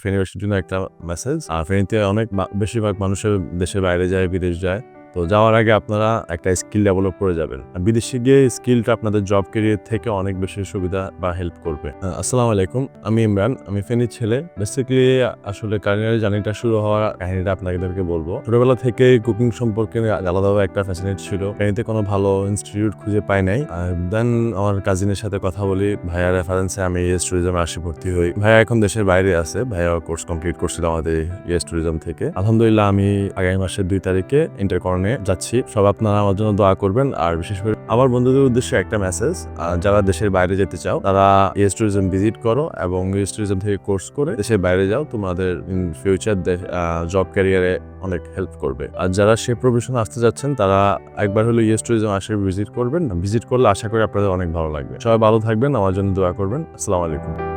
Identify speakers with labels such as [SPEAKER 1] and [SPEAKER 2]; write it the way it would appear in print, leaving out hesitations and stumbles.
[SPEAKER 1] ফেনীবাসীর জন্য একটা মেসেজ। ফেনীতে অনেক বেশিরভাগ মানুষের দেশের বাইরে যায়, বিদেশ যায়। তো যাওয়ার আগে আপনারা একটা স্কিল ডেভেলপ করে যাবেন। বিদেশে গিয়ে স্কিলটা আপনাদের জব ক্যারিয়ার থেকে অনেক বেশি সুবিধা বা হেল্প করবে। আসসালামু আলাইকুম, আমি ইমরান, আমি ফেনীর ছেলে। বেসিক্যালি আসলে ক্যারিয়ার জার্নিটা শুরু হওয়ার কাহিনীটা আপনাদেরকে বলবো। ছোটবেলা থেকে কুকিং সম্পর্কে আলাদাভাবে একটা ফ্যাসিনেট ছিল। ফেনীতে কোনো ভালো ইনস্টিটিউট খুঁজে পাই নাই। দেন আমার কাজিনের সাথে কথা বলি, ভাইয়ার রেফারেন্সে আমি ইয়েস ট্যুরিজমে আসি, ভর্তি হই। ভাইয়া এখন দেশের বাইরে আছে, ভাইয়া কোর্স কমপ্লিট করছিল আমাদের ইয়েস ট্যুরিজম থেকে। আলহামদুলিল্লাহ আমি আগামী মাসের 2 তারিখে ইন্টারকর্নে যাচ্ছি। সব আপনারা আমার জন্য দোয়া করবেন। আর বিশেষ করে আমার বন্ধুদের উদ্দেশ্যে একটা মেসেজ, যারা দেশের বাইরে যেতে চাও তারা ইয়েস ট্যুরিজম ভিজিট করো এবং ইয়েস ট্যুরিজম থেকে কোর্স করে দেশের বাইরে যাও। তোমাদের ইন ফিউচার জব ক্যারিয়ারে অনেক হেল্প করবে। আর যারা সে প্রফেশনে আসতে যাচ্ছেন তারা একবার হলো ইয়েস ট্যুরিজম আসে ভিজিট করবেন। ভিজিট করলে আশা করি আপনাদের অনেক ভালো লাগবে। সবাই ভালো থাকবেন, আমার জন্য দোয়া করবেন। আসসালামু আলাইকুম।